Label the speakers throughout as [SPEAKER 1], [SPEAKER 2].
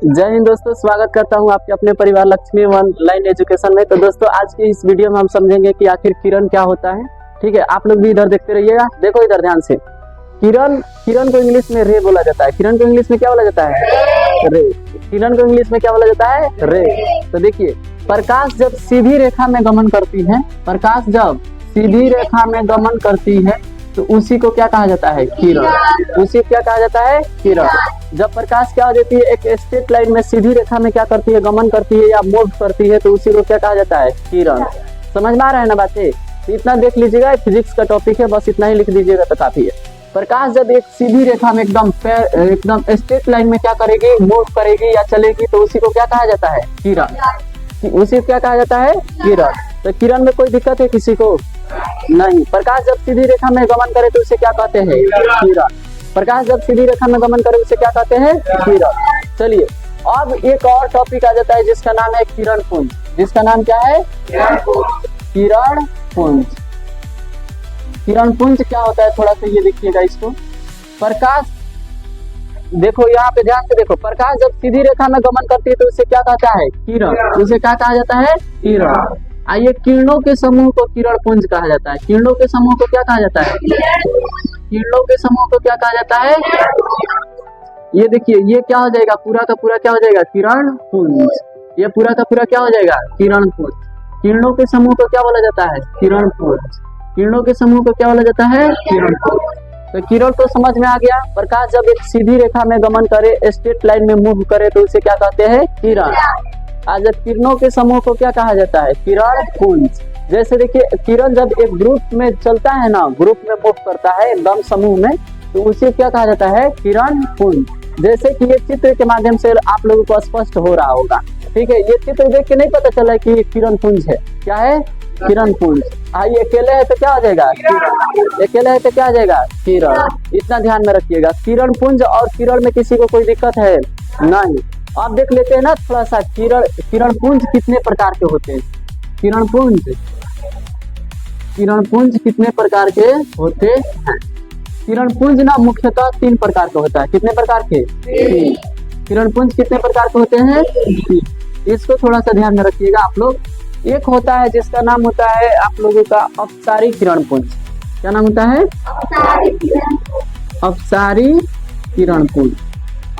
[SPEAKER 1] जय हिंद दोस्तों, स्वागत करता हूं आपके अपने परिवार लक्ष्मी ऑनलाइन एजुकेशन में। तो दोस्तों आज की इस वीडियो में हम समझेंगे कि आखिर किरण क्या होता है। ठीक है, आप लोग भी इधर देखते रहिएगा। देखो इधर ध्यान से, किरण को इंग्लिश में रे बोला जाता है। किरण को इंग्लिश में क्या बोला जाता है? रे। किरण को इंग्लिश में क्या बोला जाता है? रे। तो देखिए, प्रकाश जब सीधी रेखा में गमन करती है, प्रकाश जब सीधी रेखा में गमन करती है तो उसी को क्या कहा जाता है? किरण। उसी को क्या कहा जाता है? किरण। जब प्रकाश क्या हो जाती है, एक स्ट्रेट लाइन में सीधी रेखा में क्या करती है? गमन करती है या मूव करती है, तो उसी को क्या कहा जाता है? किरण। समझ में आ रहा है ना बातें? तो इतना देख लीजिएगा, फिजिक्स का टॉपिक है, बस इतना ही लिख दीजिएगा तो काफी है। प्रकाश जब एक सीधी रेखा में एकदम स्ट्रेट लाइन में क्या करेगी? मूव करेगी या चलेगी, तो उसी को क्या कहा जाता है? किरण। उसी को क्या कहा जाता है? किरण। तो किरण में कोई दिक्कत है किसी को? नहीं। प्रकाश जब सीधी रेखा में गमन करे तो उसे क्या कहते हैं? किरण। प्रकाश जब सीधी रेखा में गमन करे उसे क्या कहते हैं? किरण। चलिए अब एक और टॉपिक आ जाता है जिसका नाम है किरण पुंज। जिसका नाम क्या है? किरण पुंज। किरण पुंज क्या होता है, थोड़ा सा ये देखिएगा इसको। प्रकाश देखो, यहाँ पे ध्यान से देखो, प्रकाश जब सीधी रेखा में गमन करती है तो उसे क्या कहता है? किरण। उसे क्या कहा जाता है? किरण। आइए, किरणों के समूह को किरण पुंज कहा जाता है। किरणों के समूह को क्या कहा जाता है? किरणों के समूह को क्या कहा जाता है? ये देखिए, ये क्या हो जाएगा? पूरा का पूरा क्या हो जाएगा? किरण पुंज। ये पूरा का पूरा क्या हो जाएगा? किरण पुंज। किरणों के समूह को क्या बोला जाता है? किरण पुंज। किरणों के समूह को क्या बोला जाता है? किरण पुंज। तो किरण तो समझ में आ गया। प्रकाश जब एक सीधी रेखा में गमन करे, स्ट्रेट लाइन में मूव करे, तो उसे क्या कहते हैं? किरण। आज किरणों के समूह को क्या कहा जाता है? किरण पुंज। जैसे देखिए, किरण जब एक ग्रुप में चलता है ना, ग्रुप में मूव करता है एकदम समूह में, तो उसे क्या कहा जाता है? किरण पुंज। जैसे कि ये चित्र के माध्यम से आप लोगों को स्पष्ट हो रहा होगा। ठीक है, ये चित्र देख के नहीं पता चला कि ये किरण पुंज है। क्या है? किरण पुंज। ये अकेले है तो क्या हो जाएगा? किरण। अकेले है तो क्या हो जाएगा? किरण। इतना ध्यान में रखिएगा। किरण पुंज और किरण में किसी को कोई दिक्कत है? नहीं। आप देख लेते हैं ना थोड़ा सा, किरण पुंज कितने प्रकार के होते हैं? किरण पुंज कितने प्रकार के होते हैं? किरण पुंज ना मुख्यतः 3 प्रकार का होता है। कितने प्रकार के? 3। किरण पुंज कितने प्रकार के होते हैं? 3। इसको थोड़ा सा ध्यान में रखिएगा आप लोग। एक होता है जिसका नाम होता है आप लोगों का अपसारी किरण पुंज। क्या नाम होता है? अपसारी किरण पुंज।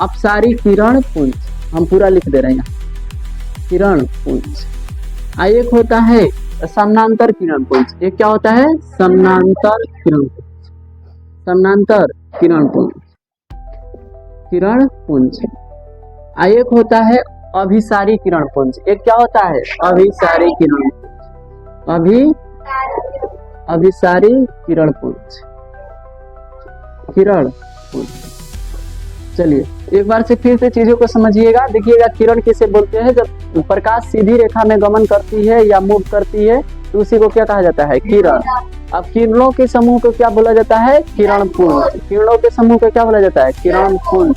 [SPEAKER 1] अपसारी किरण पुंज हम पूरा लिख दे रहे हैं, किरण पुंज। एक होता है समानांतर किरण पुंज। एक क्या होता है? समानांतर किरण पुंज। समानांतर किरण पुंज, किरण पुंज। एक होता है अभिसारी किरण पुंज। एक क्या होता है? अभिसारी किरण पुंज। अभिसारी किरण पुंज, किरण पुंज। चलिए एक बार से फिर से चीजों को समझिएगा। देखिएगा, किरण किसे बोलते हैं? जब प्रकाश सीधी रेखा में गमन करती है या मूव करती है तो उसी को क्या कहा जाता है? किरण। अब किरणों के समूह को क्या बोला जाता है? किरण पुंज। किरणों के समूह को क्या बोला जाता है? किरण पुंज।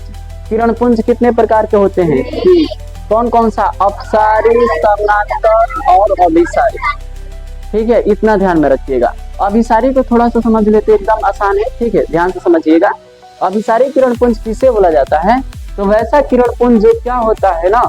[SPEAKER 1] किरण पुंज कितने प्रकार के होते हैं? कौन कौन सा? अपसारी, समानांतर और अभिसारी। ठीक है, इतना ध्यान में रखिएगा। अभिसारी को थोड़ा सा समझ लेते, एकदम आसान है। ठीक है, ध्यान से समझिएगा। अभिसारी किरण पुंज किसे बोला जाता है? तो वैसा किरण पुंज जो क्या होता है ना,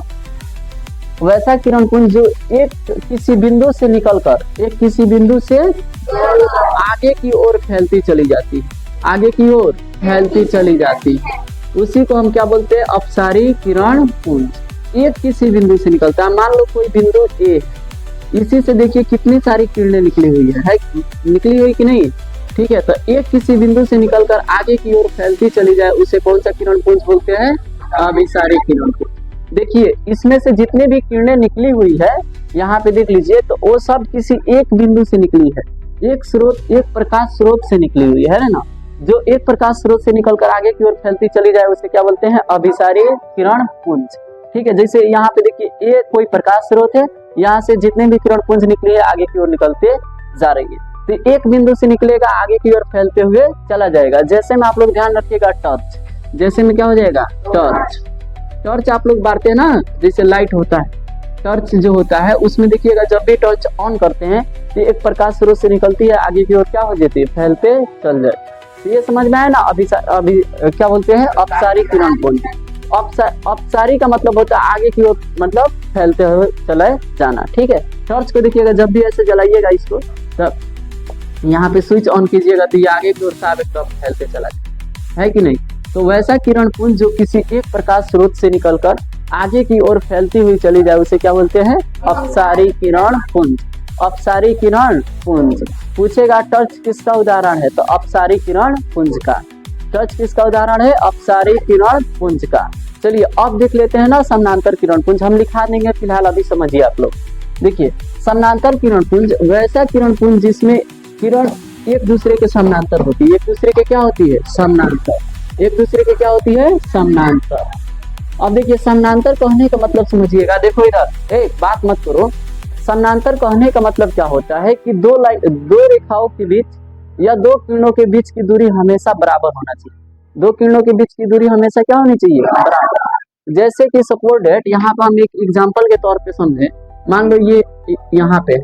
[SPEAKER 1] वैसा किरण पुंज जो एक किसी बिंदु से निकलकर किसी बिंदु से आगे की ओर फैलती चली जाती है। आगे की ओर फैलती चली जाती है, उसी को हम क्या बोलते हैं? अपसारी किरण पुंज। एक किसी बिंदु से निकलता है। मान लो कोई बिंदु ए, इसी से देखिए कितनी सारी किरणें निकली हुई है निकली हुई कि नहीं? ठीक है, तो एक किसी बिंदु से निकलकर आगे की ओर फैलती चली जाए, उसे कौन सा किरण पुंज बोलते हैं? अभिसारी किरण पुंज। देखिए, इसमें से जितने भी किरणें निकली हुई है, यहाँ पे देख लीजिए, तो वो सब किसी एक बिंदु से निकली है। एक प्रकाश स्रोत से निकली हुई है ना। जो एक प्रकाश स्रोत से निकलकर आगे की ओर फैलती चली जाए उसे क्या बोलते हैं? अभिसारी किरण पुंज। ठीक है, जैसे यहाँ पे देखिए, ये कोई प्रकाश स्रोत है, यहाँ से जितने भी किरण पुंज निकली है आगे की ओर निकलते जा रही है। तो एक बिंदु से निकलेगा, आगे की ओर फैलते हुए चला जाएगा। जैसे में आप लोग ध्यान रखिएगा, टॉर्च। जैसे में क्या हो जाएगा? टॉर्च। टॉर्च आप लोग बारते हैं ना, जैसे लाइट होता है, टॉर्च जो होता है उसमें देखिएगा, जब भी टॉर्च ऑन करते हैं तो एक प्रकाश स्रोत से निकलती है, आगे की ओर क्या हो जाती है? फैलते चल जाए। तो ये समझ में आया ना? अभी क्या बोलते हैं? अपसारी किरण पुंज। अपसारी का मतलब होता है आगे की ओर, मतलब फैलते हुए चले जाना। ठीक है, टॉर्च को देखिएगा जब भी ऐसे जलाइएगा इसको, तब यहाँ पे स्विच ऑन कीजिएगा तो ये आगे की ओर साफ एक तरफ फैलते चला जाए, है कि नहीं। तो वैसा किरण पुंज जो किसी एक प्रकाश स्रोत से निकलकर आगे की ओर फैलती हुई चली जाए उसे क्या बोलते हैं? अपसारी किरण पुंज। अपसारी किरण पुंज। पूछेगा टॉर्च किसका उदाहरण है, तो अपसारी किरण पुंज का। टॉर्च किसका उदाहरण है? अपसारी किरण पुंज का। चलिए अब देख लेते हैं ना समानांतर किरण पुंज। हम लिखा देंगे, फिलहाल अभी समझिए आप लोग। देखिए समानांतर किरण पुंज वैसा किरण पुंज जिसमें किरण एक दूसरे के समानांतर होती है। एक दूसरे के क्या होती है? समानांतर। एक दूसरे के क्या होती है? समानांतर। अब देखिए समानांतर कहने का मतलब समझिएगा। देखो इधर एक बात मत करो, समानांतर कहने का मतलब क्या होता है कि दो रेखाओं के बीच या दो किरणों के बीच की दूरी हमेशा बराबर होना चाहिए। दो किरणों के बीच की दूरी हमेशा क्या होनी चाहिए? बराबर। जैसे कि सपोज डेट यहाँ पर हम एक एग्जांपल के तौर पे समझे, मान लो ये यहाँ पे,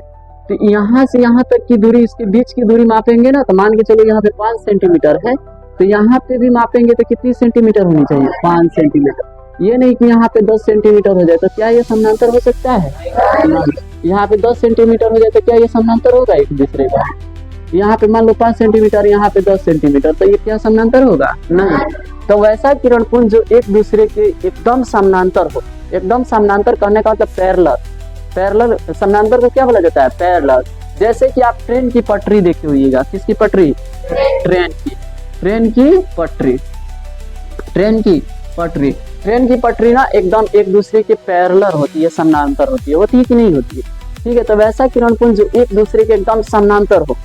[SPEAKER 1] तो यहाँ से यहाँ तक की दूरी, इसके बीच की दूरी मापेंगे ना, तो मान के चलो यहाँ पे 5 सेंटीमीटर है, तो यहाँ पे भी मापेंगे तो कितनी सेंटीमीटर होनी चाहिए? 5 सेंटीमीटर। ये नहीं कि यहाँ पे 10 सेंटीमीटर हो जाए तो क्या ये समानांतर हो सकता है? यहाँ पे 10 सेंटीमीटर हो जाए तो क्या ये समानांतर होगा एक दूसरे का? यहाँ पे मान लो 5 सेंटीमीटर, यहाँ पे 10 सेंटीमीटर, तो ये क्या समानांतर होगा? नहीं। तो वैसा किरण पुंज जो एक दूसरे के एकदम समानांतर हो। एकदम समानांतर कहने का मतलब पैरेलल। पैरेलल समानांतर को क्या बोला जाता है? पैरेलल। जैसे कि आप ट्रेन की पटरी देखी हुईगा। किसकी पटरी? ट्रेन की। ट्रेन की पटरी। ट्रेन की पटरी। ट्रेन की पटरी ना एकदम एक दूसरे के पैरेलल होती है, समानांतर होती है। होती है कि नहीं होती है? ठीक है, तो वैसा किरण पुंज जो एक दूसरे के एकदम समानांतर हो।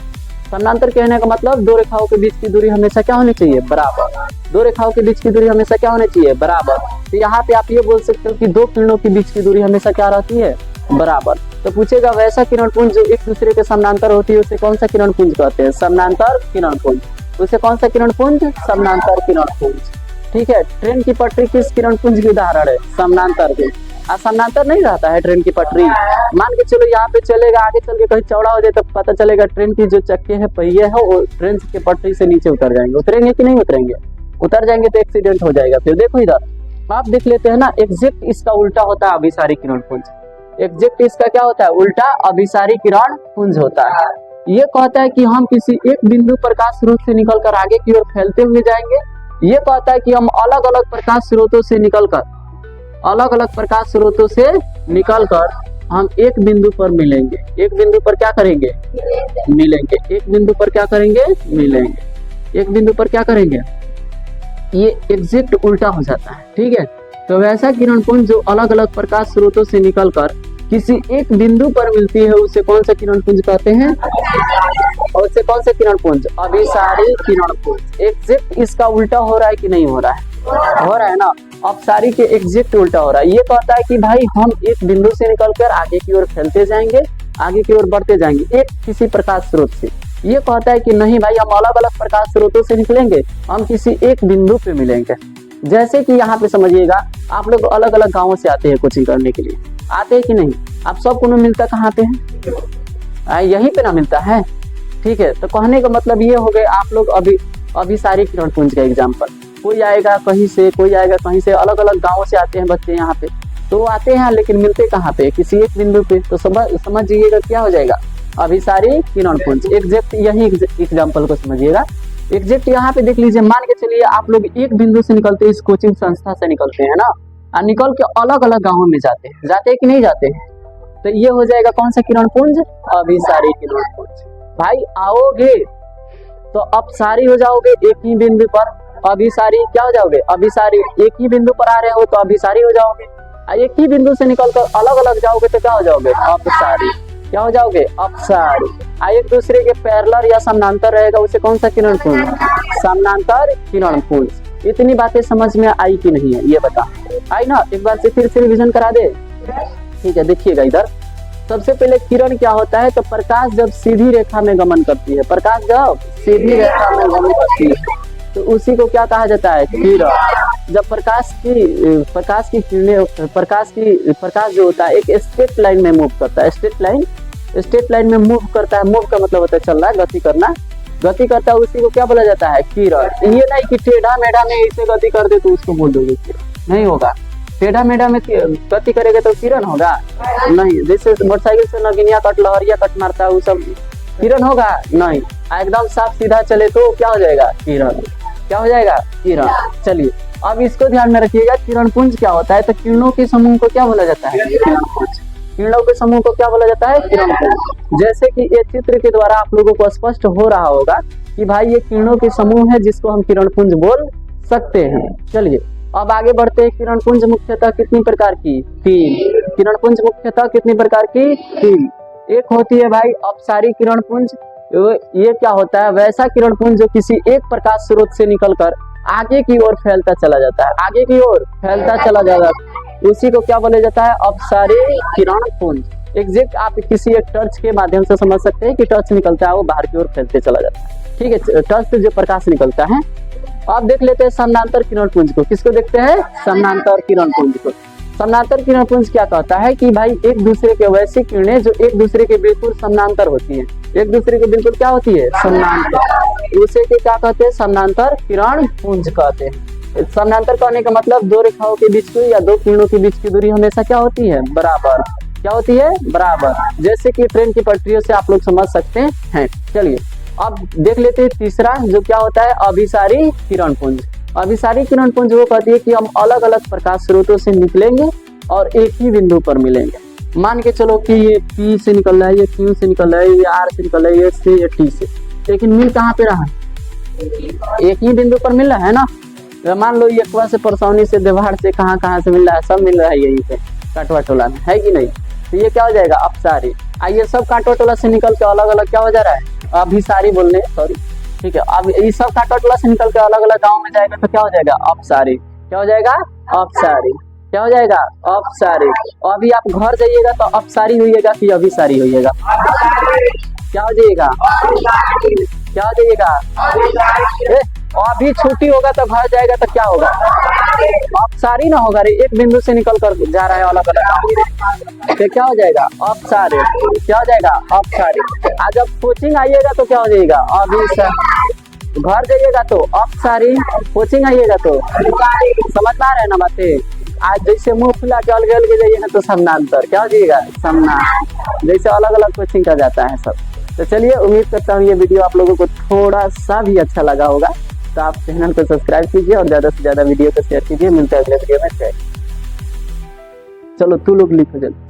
[SPEAKER 1] समानांतर कहने का मतलब दो रेखाओं के बीच की दूरी हमेशा क्या होनी चाहिए? बराबर। दो रेखाओं के बीच की दूरी हमेशा क्या होनी चाहिए? बराबर। तो यहाँ पे आप ये बोल सकते हो कि दो किरणों के बीच की दूरी हमेशा क्या रहती है? बराबर। तो पूछेगा वैसा किरण पुंज जो एक दूसरे के समानांतर होती है उसे कौन सा किरण पुंज कहते हैं? समानांतर किरण पुंज। उसे कौन सा किरण पुंज? समानांतर किरण पुंज। ठीक है, ट्रेन की पटरी किस किरण पुंज की उदाहरण है? समानांतर के। समानांतर नहीं रहता है ट्रेन की पटरी। मान के चलो यहाँ पे चलेगा, आगे चल के कहीं चौड़ा हो जाए तो पता चलेगा ट्रेन की जो चक्के है, पहिए है, वो ट्रेन के पटरी से नीचे उतर जाएंगे। उतरेंगे कि नहीं उतरेंगे? उतर जाएंगे तो एक्सीडेंट हो जाएगा। फिर देखो इधर आप देख लेते हैं ना, एग्जैक्ट इसका उल्टा होता है अभिसारी किरण पुंज। एग्जैक्ट इसका क्या होता है? उल्टा अभिसारी किरण पुंज होता है। ये कहता है कि हम किसी एक बिंदु प्रकाश स्रोत से निकलकर आगे की ओर फैलते हुए जाएंगे। ये कहता है कि हम अलग अलग प्रकाश स्रोतों से निकलकर हम एक बिंदु पर मिलेंगे। एक बिंदु पर क्या करेंगे? मिलेंगे। एक बिंदु पर क्या करेंगे? मिलेंगे। एक बिंदु पर क्या करेंगे? ये एग्जैक्ट उल्टा हो जाता है। ठीक है, तो वैसा किरण पुंज जो अलग अलग प्रकाश स्रोतों से निकलकर किसी एक बिंदु पर मिलती है उसे कौन सा किरण पुंज कहते हैं? और उसे कौन सा किरण पुंज? अभिसारी किरण पुंज। एग्जैक्ट इसका उल्टा हो रहा है कि नहीं हो रहा है? हो रहा है ना। अपसारी के एग्जैक्ट उल्टा हो रहा है। ये कहता है कि भाई हम एक बिंदु से निकलकर आगे की ओर फैलते जाएंगे, आगे की ओर बढ़ते जाएंगे एक किसी प्रकाश स्रोत से। ये कहता है कि नहीं भाई, हम अलग अलग प्रकाश स्रोतों से निकलेंगे, हम किसी एक बिंदु पे मिलेंगे। जैसे कि यहाँ पे समझिएगा, आप लोग अलग अलग गाँवों से आते हैं कोचिंग करने के लिए, आते हैं कि नहीं? आप सबको ना मिलता कहाँ पे है? यहीं पे ना मिलता है। ठीक है, तो कहने का मतलब ये हो गए आप लोग अभिसारी किरण पुंज का एग्जाम्पल। कोई आएगा कहीं से, कोई आएगा कहीं से, अलग अलग गाँवों से आते हैं बच्चे यहाँ पे, तो आते हैं लेकिन मिलते कहाँ पे? किसी एक बिंदु पे। तो समझिएगा क्या हो जाएगा? अभिसारी किरण पुंज। एग्जैक्ट यही एग्जाम्पल को समझिएगा। एग्जैक्ट यहाँ पे देख लीजिए, मान के चलिए आप लोग एक बिंदु से निकलते हैं, इस कोचिंग संस्था से निकलते हैं ना, और निकल के अलग अलग गाँवों में जाते हैं कि नहीं जाते हैं? तो ये हो जाएगा कौन सा किरण पुंज? अभिसारी किरण पुंज। भाई आओगे तो अपसारी हो जाओगे एक ही बिंदु पर, अभिसारी क्या हो जाओगे? अभिसारी। एक ही बिंदु पर आ रहे हो तो अभिसारी हो जाओगे। एक ही बिंदु से निकलकर अलग अलग जाओगे तो क्या हो जाओगे? अपसारी। क्या हो जाओगे? अपसारी। एक दूसरे के पैरेलल या समानांतर रहेगा उसे कौन सा किरण पुंज? समानांतर किरण पुंज। इतनी बातें समझ में आई कि नहीं है ये बता? आई ना? एक बार से फिर से रिवीजन करा दे। ठीक है, देखिएगा इधर सबसे पहले किरण क्या होता है? तो प्रकाश जब सीधी रेखा में गमन करती है, प्रकाश जब सीधी रेखा में गमन करती है तो उसी को क्या कहा जाता है? किरण। जब प्रकाश की किरणें, प्रकाश जो होता है एक स्ट्रेट लाइन में मूव करता है। स्ट्रेट लाइन में मूव करता है। मूव का मतलब होता है चलना, गति करना। गति करता है, उसी को क्या बोला जाता है? किरण। ये नहीं कि टेढ़ा मेढ़ा में ऐसे गति कर दे तो उसको बोल दोगे किरण। नहीं होगा। टेढ़ा मेढ़ा में गति करेगा तो किरण होगा नहीं। जैसे मोटरसाइकिल से नगिनिया कट लहरिया कट मारता है वो सब किरण होगा नहीं। एकदम साफ सीधा चले तो क्या हो जाएगा किरण। क्या हो जाएगा किरण। चलिए अब इसको ध्यान में रखिएगा, किरण पुंज क्या होता है। तो किरणों के समूह को क्या बोला जाता है किरण पुंज। किरणों के समूह को क्या बोला जाता है किरण पुंज। जैसे कि ये चित्र के द्वारा आप लोगों को स्पष्ट हो रहा होगा कि भाई ये किरणों के समूह है जिसको हम किरण पुंज बोल सकते हैं। चलिए अब आगे बढ़ते हैं। किरण पुंज मुख्यतः कितनी प्रकार की, तीन। किरण पुंज मुख्यतः कितनी प्रकार की, तीन। एक होती है भाई अपसारी किरण पुंज। ये क्या होता है, वैसा किरण पुंज जो किसी एक प्रकाश स्रोत से निकलकर आगे की ओर फैलता चला जाता है, आगे की ओर फैलता चला जाता है, उसी को क्या बोला जाता है अपसारी किरण पुंज। एग्जैक्ट आप किसी एक टर्च के माध्यम से समझ सकते हैं कि टर्च निकलता है वो बाहर की ओर फैलते चला जाता है। ठीक है, टर्च से जो प्रकाश निकलता है। अब देख लेते हैं समानांतर किरण पुंज को। किसको देखते हैं, समानांतर किरण पुंज को। समानांतर किरण पुंज क्या कहता है कि भाई एक दूसरे के वैसी किरणें जो एक दूसरे के बिल्कुल समानांतर होती हैं, एक दूसरे के बिल्कुल क्या होती है समानांतर, उसे के क्या कहते हैं समानांतर किरण पुंज कहते हैं। समानांतर कहने का मतलब दो रेखाओं के बीच की या दो किरणों के बीच की दूरी हमेशा क्या होती है बराबर। क्या होती है बराबर, जैसे कि ट्रेन की पटरियों से आप लोग समझ सकते हैं। चलिए अब देख लेते हैं तीसरा जो क्या होता है अभिसारी किरण पुंज। अभिसारी किरण पुंज वो कहती है कि हम अलग अलग प्रकाश स्रोतों से निकलेंगे और एक ही बिंदु पर मिलेंगे। मान के चलो कि ये P से निकल रहा है, ये Q से निकल रहा है, ये R से निकल रहा है, ये S से, ये T से, लेकिन मिल कहाँ पे रहा है, एक ही बिंदु पर मिल रहा है ना। मान लो ये कुआ से परसौनी से देवाड़ से कहाँ से मिल रहा है, सब मिल रहा है यहीं पे काटवा टोला में, है कि नहीं। तो ये क्या हो जाएगा अपसारी। आइए सब काटवा टोला से निकल के अलग अलग क्या हो जा रहा है अभिसारी बोलने, सॉरी ठीक है। अब ये सब काटवा टोला से निकल के अलग अलग गाँव में जाएगा तो क्या हो जाएगा अपसारी। क्या हो जाएगा अपसारी। क्या हो जाएगा अपसारी। अभी आप घर जाइएगा तो अपसारी होइएगा कि अभिसारी होइएगा, क्या हो जाइएगा, क्या हो जाइएगा। अभी छुट्टी होगा तो घर जाएगा तो क्या होगा अपसारी ना होगा रे, एक बिंदु से निकल कर जा रहा है अलग अलग, तो क्या हो जाएगा अपसारी। क्या हो जाएगा अपसारी। आज जब कोचिंग आइएगा तो क्या हो जाएगा अभिसारी। घर जाइएगा तो अपसारी, कोचिंग आइएगा तो समझ पा रहे हैं ना बातें। आज जैसे मुंह फुला के अलग अलग जाइएगा तो समानांतर, क्या हो जाएगा समानांतर, जैसे अलग अलग कोचिंग का जाता है सब। तो चलिए उम्मीद करता हूँ ये वीडियो आप लोगों को थोड़ा सा भी अच्छा लगा होगा। तो आप चैनल को सब्सक्राइब कीजिए और ज्यादा से ज्यादा वीडियो को शेयर कीजिए। मिलते हैं अगले वीडियो में। चलो तू लोग लिखो जल्दी।